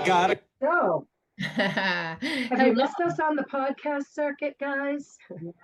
gotta So, have you Hello. missed us on the podcast circuit, guys?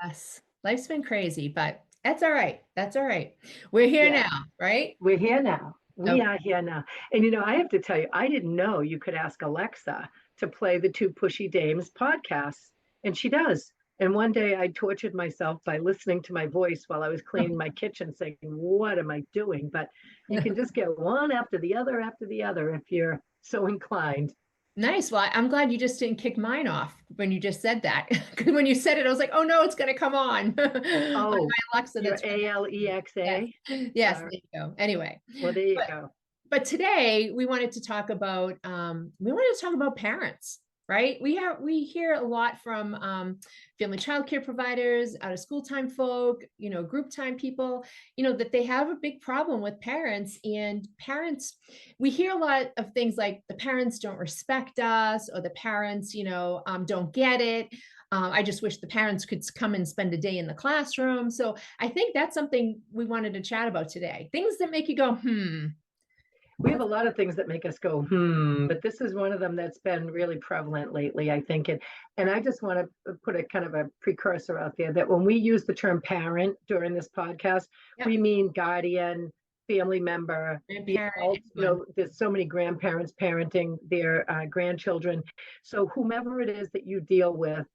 Yes, life's been crazy, but that's all right. That's all right. We're here Yeah, now, right? we're here now. We Okay. are here now. And I have to tell you, I didn't know you could ask Alexa to play the Two Pushy Dames podcasts, and she does. And one day I tortured myself by listening to my voice while I was cleaning my kitchen, saying, "What am I doing?" But you can just get one after the other if you're so inclined. Nice. Well, I'm glad you just didn't kick mine off when you just said that. Because when you said it, I was like, oh no, it's going to come on. On my Oh, Alexa, your that's yes. Alexa. Yes, there you go. Anyway, Well, there you but go. but today we wanted to talk about parents, right? We hear a lot from family childcare providers, out of school time folk, group time people, that they have a big problem with parents. And parents, we hear a lot of things like the parents don't respect us, or the parents, don't get it. I just wish the parents could come and spend a day in the classroom. So I think that's something we wanted to chat about today. Things that make you go, We have a lot of things that make us go, but this is one of them that's been really prevalent lately, I think. And I just want to put a kind of a precursor out there that when we use the term parent during this podcast, Yep. we mean guardian, family member, the Grandparent, adult. There's so many grandparents parenting their grandchildren. So whomever it is that you deal with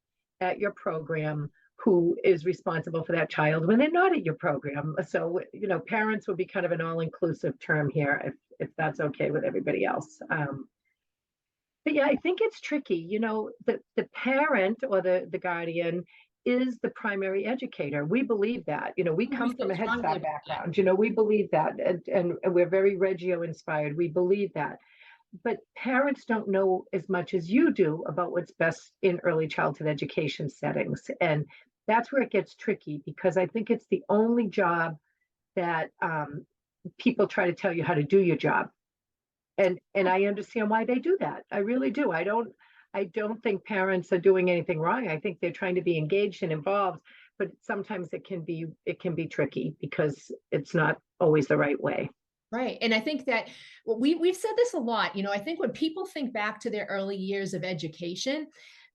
at your program, who is responsible for that child when they're not at your program. So, parents would be kind of an all-inclusive term here, if that's okay with everybody else. But yeah, I think it's tricky. The parent or the guardian is the primary educator. We believe that. We we come from feel a Head strongly Start about that. background. We believe that, and we're very Reggio inspired. We believe that. But parents don't know as much as you do about what's best in early childhood education settings. And that's where it gets tricky, because I think it's the only job that people try to tell you how to do your job. And I understand why they do that. I really do. I don't think parents are doing anything wrong. I think they're trying to be engaged and involved, but sometimes it can be tricky because it's not always the right way. Right. And I think that we've said this a lot. I think when people think back to their early years of education,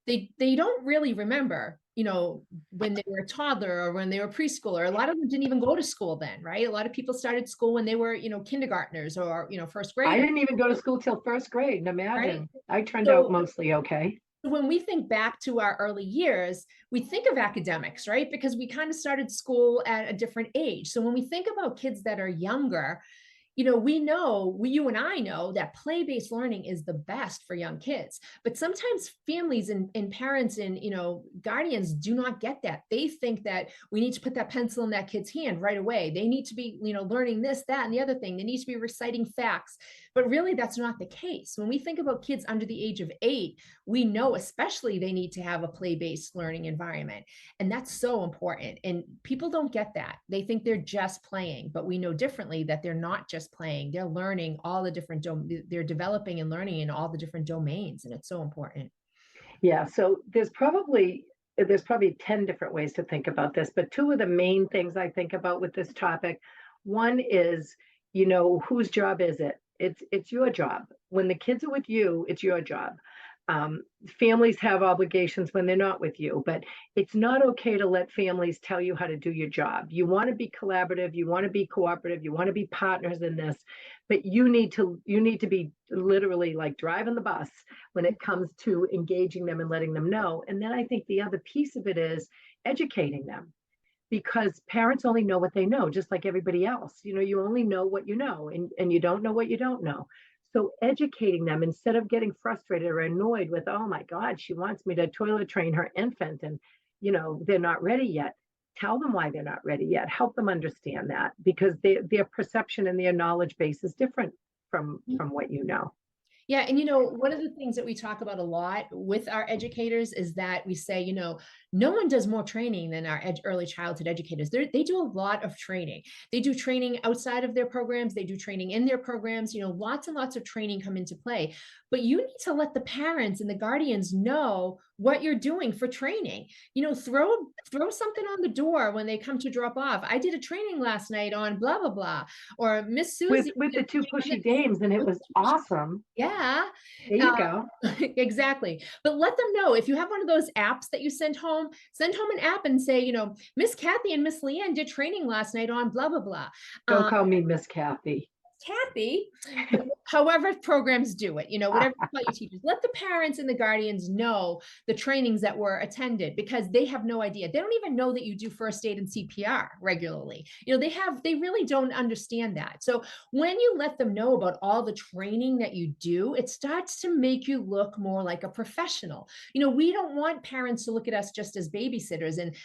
they don't really remember, when they were a toddler or when they were preschooler. A lot of them didn't even go to school then, right? A lot of people started school when they were, kindergartners or, first I graders, didn't even go to school till first grade, and right? imagine I turned out So mostly okay. when we think back to our early years, we think of academics, right? Because we kind of started school at a different age. So when we think about kids that are younger, you and I know that play-based learning is the best for young kids. But sometimes families and parents and, guardians do not get that. They think that we need to put that pencil in that kid's hand right away. They need to be, learning this, that, and the other thing. They need to be reciting facts. But really, that's not the case. When we think about kids under the age of 8, we know especially they need to have a play-based learning environment. And that's so important. And people don't get that. They think they're just playing, but we know differently that they're not just playing. They're learning all the different, they're developing and learning in all the different domains. And it's so important. Yeah, so there's probably 10 different ways to think about this, but two of the main things I think about with this topic, one is, whose job is it? It's your job. When the kids are with you, it's your job. Families have obligations when they're not with you, but it's not okay to let families tell you how to do your job. You want to be collaborative, you want to be cooperative, you want to be partners in this, but you need to be literally like driving the bus when it comes to engaging them and letting them know. And then I think the other piece of it is educating them, because parents only know what they know, just like everybody else. You only know what you know, and you don't know what you don't know. So educating them instead of getting frustrated or annoyed with, oh my God, she wants me to toilet train her infant, and they're not ready yet. Tell them why they're not ready yet. Help them understand that, because their perception and their knowledge base is different from what you know. Yeah. And, one of the things that we talk about a lot with our educators is that we say, no one does more training than our early childhood educators. They do a lot of training. They do training outside of their programs. They do training in their programs. Lots and lots of training come into play. but you need to let the parents and the guardians know what you're doing for training. Throw something on the door when they come to drop off. I did a training last night on blah blah blah, or Miss With Susie the did two training on pushy this. dames, and it was awesome. Yeah. There you go. Exactly. But let them know if you have one of those apps that you send home an app and say, Miss Kathy and Miss Leanne did training last night on blah, blah, blah. Don't call me Miss Kathy. Kathy, however programs do it, whatever you call your teachers, let the parents and the guardians know the trainings that were attended, because they have no idea. They don't even know that you do first aid and CPR regularly. They really don't understand that. So when you let them know about all the training that you do, it starts to make you look more like a professional. We don't want parents to look at us just as babysitters and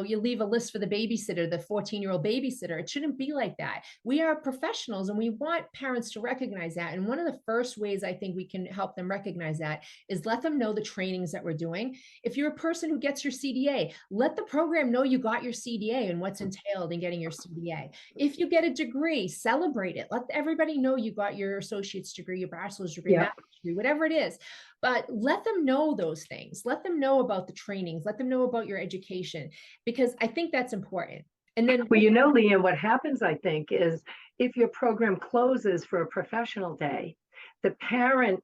you leave a list for the babysitter, the 14-year-old babysitter. It shouldn't be like that. We are professionals, and we want parents to recognize that. And one of the first ways I think we can help them recognize that is let them know the trainings that we're doing. If you're a person who gets your CDA, let the program know you got your CDA and what's entailed in getting your CDA. If you get a degree, celebrate it. Let everybody know you got your associate's degree, your bachelor's degree, Yeah. master's degree, whatever it is. But let them know those things. Let them know about the trainings. Let them know about your education, because I think that's important. And then, Well, Leanne, what happens, I think, is if your program closes for a professional day, the parent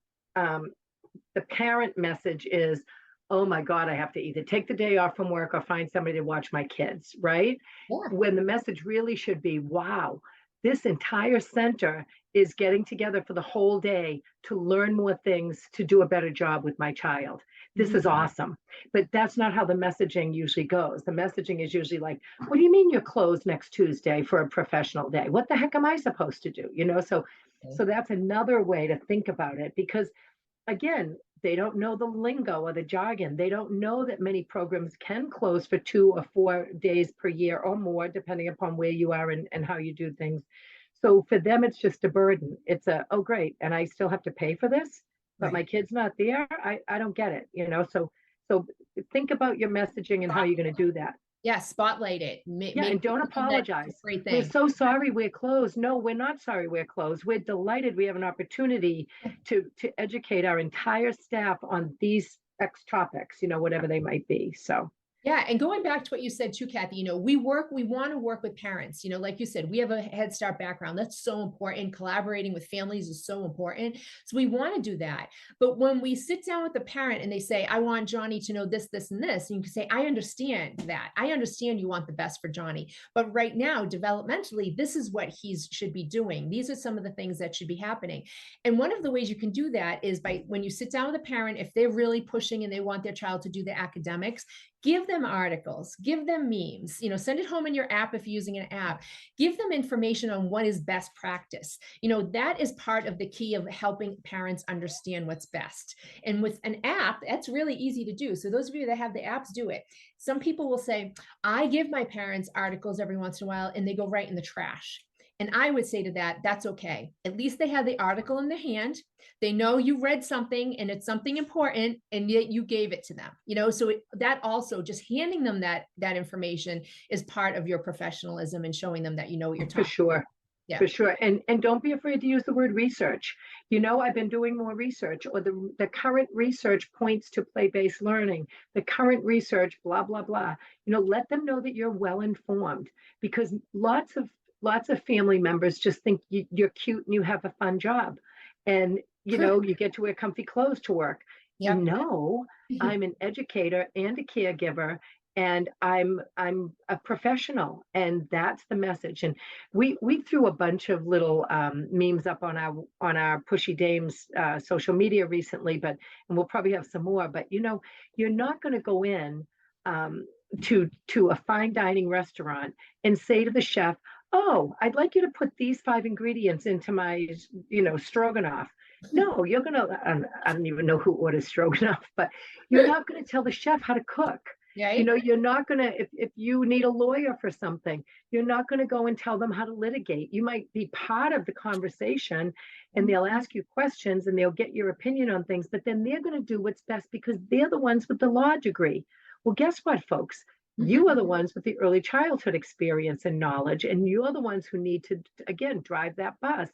message is, oh my God, I have to either take the day off from work or find somebody to watch my kids, right? yeah, When the message really should be, wow, this entire center is getting together for the whole day to learn more things, to do a better job with my child. This is awesome. But that's not how the messaging usually goes. The messaging is usually like, what do you mean you're closed next Tuesday for a professional day? What the heck am I supposed to do? So that's another way to think about it, because again, they don't know the lingo or the jargon. They don't know that many programs can close for 2 or 4 days per year or more, depending upon where you are and how you do things. So for them, it's just a burden. It's oh, great. And I still have to pay for this, but my kid's not there. I don't get it. So think about your messaging and how you're going to do that. yeah, spotlight it. Yeah, and don't apologize. We're so sorry we're closed. No, we're not sorry we're closed. We're delighted we have an opportunity to educate our entire staff on these X topics, whatever they might be. So yeah, and going back to what you said too, Kathy, we want to work with parents. Like you said, we have a Head Start background. That's so important. Collaborating with families is so important. So we want to do that. But when we sit down with the parent and they say, I want Johnny to know this, this, and this, and you can say, I understand that. I understand you want the best for Johnny. But right now, developmentally, this is what he should be doing. These are some of the things that should be happening. And one of the ways you can do that is by when you sit down with a parent, if they're really pushing and they want their child to do the academics, give them articles, give them memes, send it home in your app if you're using an app, give them information on what is best practice. That is part of the key of helping parents understand what's best. And with an app, that's really easy to do. So those of you that have the apps, do it. Some people will say, I give my parents articles every once in a while and they go right in the trash. And I would say to that, that's okay. At least they have the article in their hand. They know you read something and it's something important, and yet you gave it to them. So that also, just handing them that information is part of your professionalism and showing them that you know what you're talking for sure. about. Yeah. For sure. And don't be afraid to use the word research. I've been doing more research, or the current research points to play-based learning. The current research, blah, blah, blah. Let them know that you're well informed, because lots of family members just think you're cute and you have a fun job. And, you get to wear comfy clothes to work. Yep. No, I'm an educator and a caregiver, and I'm a professional, and that's the message. And we threw a bunch of little memes up on our Pushy Dames social media recently, and we'll probably have some more. But you're not going to go in to a fine dining restaurant and say to the chef, oh, I'd like you to put these 5 ingredients into my stroganoff. No, you're gonna, I don't even know who orders stroganoff, but you're not going to tell the chef how to cook. Right. You're not going to, if you need a lawyer for something, you're not going to go and tell them how to litigate. You might be part of the conversation, and they'll ask you questions and they'll get your opinion on things, but then they're going to do what's best because they're the ones with the law degree. Well, guess what, folks? You are the ones with the early childhood experience and knowledge, and you're the ones who need to, again, drive that bus.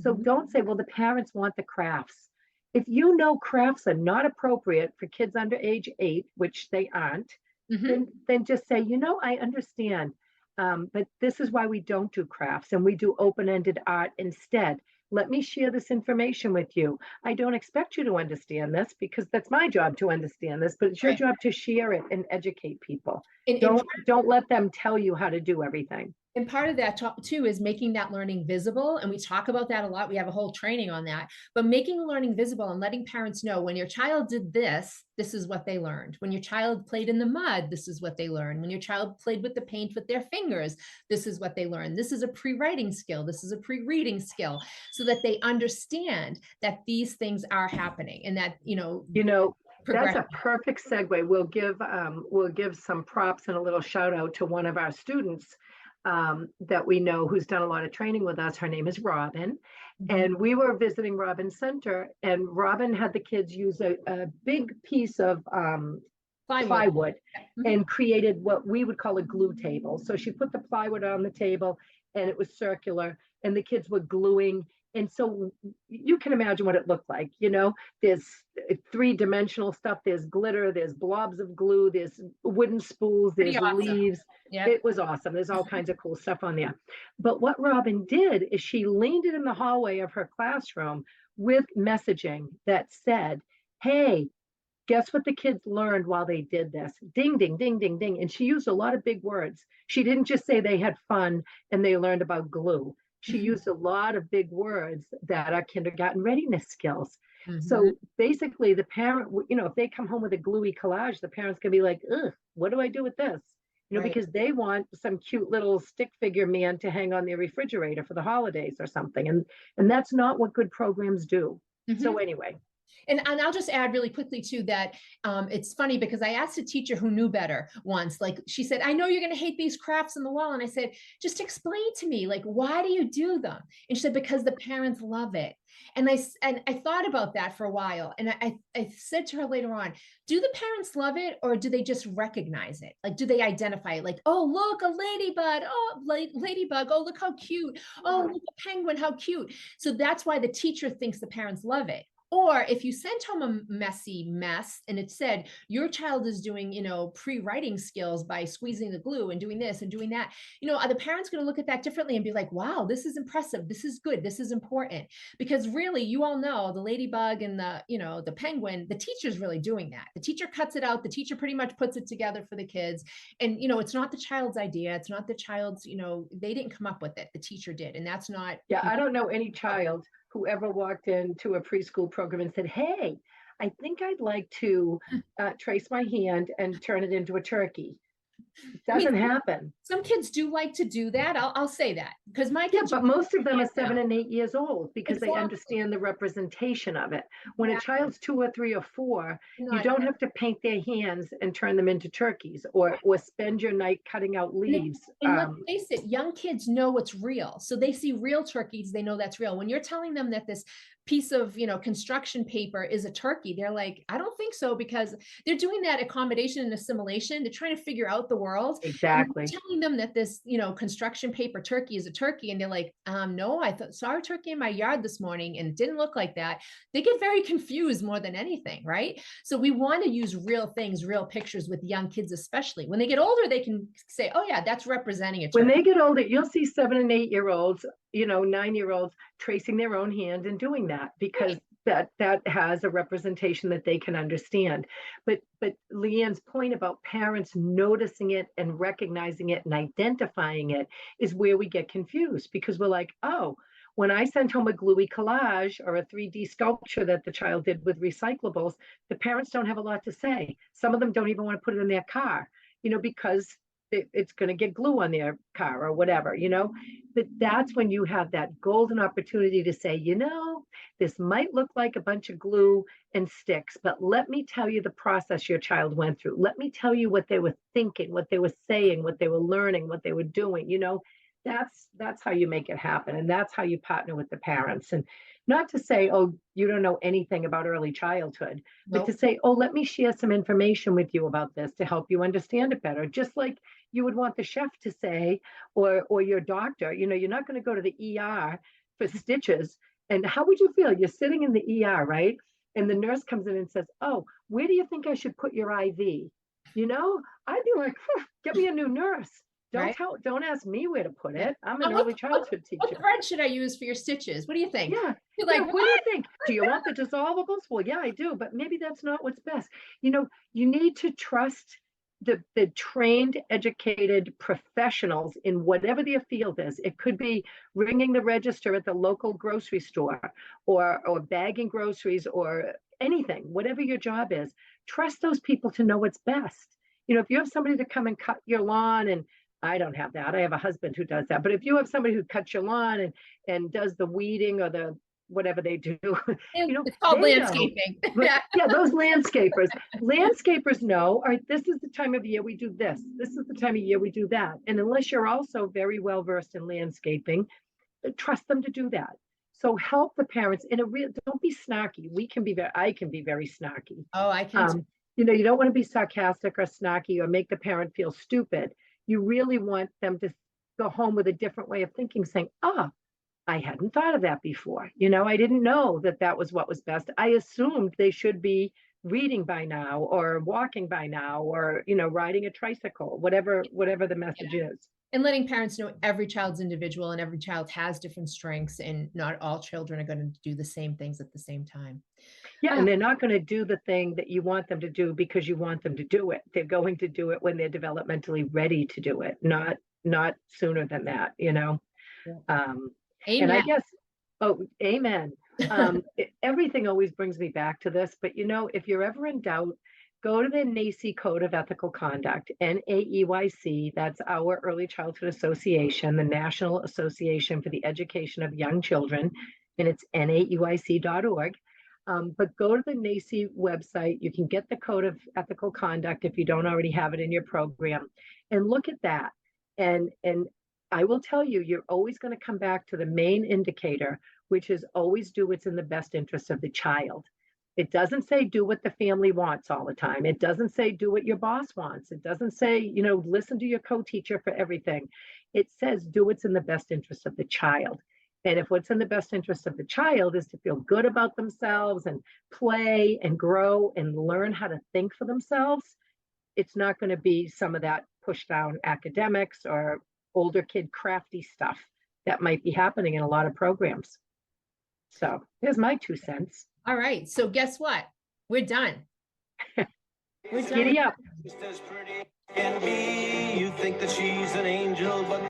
So don't say, well, the parents want the crafts. if you know crafts are not appropriate for kids under age 8, which they aren't, Mhm. then just say, I understand, but this is why we don't do crafts and we do open-ended art instead. Let me share this information with you. I don't expect you to understand this because that's my job to understand this, but it's your Right. job to share it and educate people. And Don't let them tell you how to do everything. And part of that too is making that learning visible. And we talk about that a lot. We have a whole training on that. But making learning visible and letting parents know when your child did this, this is what they learned. When your child played in the mud, this is what they learned. When your child played with the paint with their fingers, this is what they learned. This is a pre-writing skill. This is a pre-reading skill, so that they understand that these things are happening and that, You know, that's progress. a perfect segue. We'll give some props and a little shout out to one of our students that we know who's done a lot of training with us. Her name is Robin, Mhm. and we were visiting Robin's center, and Robin had the kids use a big piece of Plywood. plywood Mhm. and created what we would call a glue table. So she put the plywood on the table and it was circular and the kids were gluing. And so you can imagine what it looked like. There's three-dimensional stuff, there's glitter, there's blobs of glue, there's wooden spools, Pretty there's awesome. leaves. Yep. It was awesome. There's all kinds of cool stuff on there. But what Robin did is she leaned it in the hallway of her classroom with messaging that said, hey, guess what the kids learned while they did this? Ding, ding, ding, ding, ding. And she used a lot of big words. She didn't just say they had fun and they learned about glue. She Mhm. used a lot of big words that are kindergarten readiness skills. Mhm. So basically, the parent, if they come home with a gluey collage, the parent's gonna be like, ugh, what do I do with this? Right. Because they want some cute little stick figure man to hang on their refrigerator for the holidays or something. And that's not what good programs do. Mhm. So anyway, And I'll just add really quickly too that it's funny because I asked a teacher who knew better once. Like she said, I know you're going to hate these crafts on the wall, and I said, just explain to me, like, why do you do them? And she said, because the parents love it. And I thought about that for a while, and I said to her later on, do the parents love it, or do they just recognize it? Like, do they identify it? Like, oh, look, a ladybug. Oh, ladybug. Oh, look how cute. Oh, look, a penguin. How cute. So that's why the teacher thinks the parents love it. Or if you sent home a messy mess and it said your child is doing, pre-writing skills by squeezing the glue and doing this and doing that, are the parents going to look at that differently and be like, wow, this is impressive. This is good. This is important. Because really, you all know the ladybug and the penguin, the teacher's really doing that. The teacher cuts it out. The teacher pretty much puts it together for the kids. And, it's not the child's idea. It's not the child's, they didn't come up with it. The teacher did. And that's not, yeah, I don't know any child who ever walked into a preschool program and said, hey, I think I'd like to trace my hand and turn it into a turkey. It I mean, doesn't happen. some kids do like to do that. I'll say that because my Yeah, kids are but most of them are now. 7 and 8 years old because they Exactly. understand the representation of it. When a Exactly. child's 2 or 3 or 4, you Not don't have to paint their hands and turn them into turkeys or spend your night cutting out and, leaves. and let's face it, young kids know what's real. So they see real turkeys, they know that's real. When you're telling them that this piece of, construction paper is a turkey, they're like, I don't think so, because they're doing that accommodation and assimilation. They're trying to figure out the world. And Exactly. you're telling them that this, construction paper turkey is a turkey, and they're like, no, saw a turkey in my yard this morning and it didn't look like that. They get very confused more than anything, right? So we want to use real things, real pictures with young kids, especially when they get older, they can say, oh yeah, that's representing a When turkey. they get older, you'll see 7 and 8 year olds, 9 year olds tracing their own hand and doing that because Right. that has a representation that they can understand. But Leanne's point about parents noticing it and recognizing it and identifying it is where we get confused because we're like, oh, when I sent home a gluey collage or a 3D sculpture that the child did with recyclables, the parents don't have a lot to say. Some of them don't even want to put it in their car, because it's going to get glue on their car or whatever, but that's when you have that golden opportunity to say, this might look like a bunch of glue and sticks, but let me tell you the process your child went through. Let me tell you what they were thinking, what they were saying, what they were learning, what they were doing. That's how you make it happen, and that's how you partner with the parents. And not to say, oh, you don't know anything about early childhood, but to Nope. say, oh, let me share some information with you about this to help you understand it better. Just like you would want the chef to say, or your doctor, you're not going to go to the ER for stitches. And how would you feel? You're sitting in the ER, right? and the nurse comes in and says, "Oh, where do you think I should put your IV?" You know, I'd be like, "Phew, get me a new nurse. Right. Don't ask me where to put Yeah. it. I'm Oh, an early childhood what teacher." thread should I use for your stitches? What do you think? Yeah, You're yeah, like, what do you what? think? Do you want the dissolvables? Well, yeah, I do, but maybe that's not what's best. You know, you need to trust the trained, educated professionals in whatever their field is. It could be ringing the register at the local grocery store or bagging groceries or anything, whatever your job is. Trust those people to know what's best. You know, if you have somebody to come and cut your lawn, and I don't have that. I have a husband who does that. But if you have somebody who cuts your lawn and does the weeding or the whatever they do, you know, It's called they know. landscaping. But Yeah. yeah, those landscapers. Landscapers know, all right, this is the time of year we do this. This is the time of year we do that. And unless you're also very well versed in landscaping, trust them to do that. So help the parents in a real, don't be snarky. I can be very snarky. Oh, I can too. Um, you know, you don't want to be sarcastic or snarky or make the parent feel stupid. You really want them to go home with a different way of thinking, saying, "Ah, I hadn't thought of that before. You know, I didn't know that that was what was best. I assumed they should be reading by now or walking by now or, you know, riding a tricycle, whatever the message is." And letting parents know every child's individual and every child has different strengths and not all children are going to do the same things at the same time. Yeah, Uh, and they're not going to do the thing that you want them to do because you want them to do it. They're going to do it when they're developmentally ready to do it, not sooner than that, you know. yeah. Um, and I Amen. guess, oh, amen. Everything always brings me back to this, but you know, if you're ever in doubt, go to the NAEYC Code of Ethical Conduct, NAEYC. That's our Early Childhood Association, the National Association for the Education of Young Children, and it's naeyc.org. But go to the NAEYC website. You can get the Code of Ethical Conduct if you don't already have it in your program, and look at that. And I will tell you, you're always going to come back to the main indicator, which is always do what's in the best interest of the child. It doesn't say do what the family wants all the time. It doesn't say do what your boss wants. It doesn't say, you know, listen to your co-teacher for everything. It says do what's in the best interest of the child. And if what's in the best interest of the child is to feel good about themselves and play and grow and learn how to think for themselves, it's not going to be some of that push down academics or older kid crafty stuff that might be happening in a lot of programs. So there's my 2 cents. All right. So guess what? We're done. We're done. Giddy up. Just as pretty as can be. You think that she's an angel, but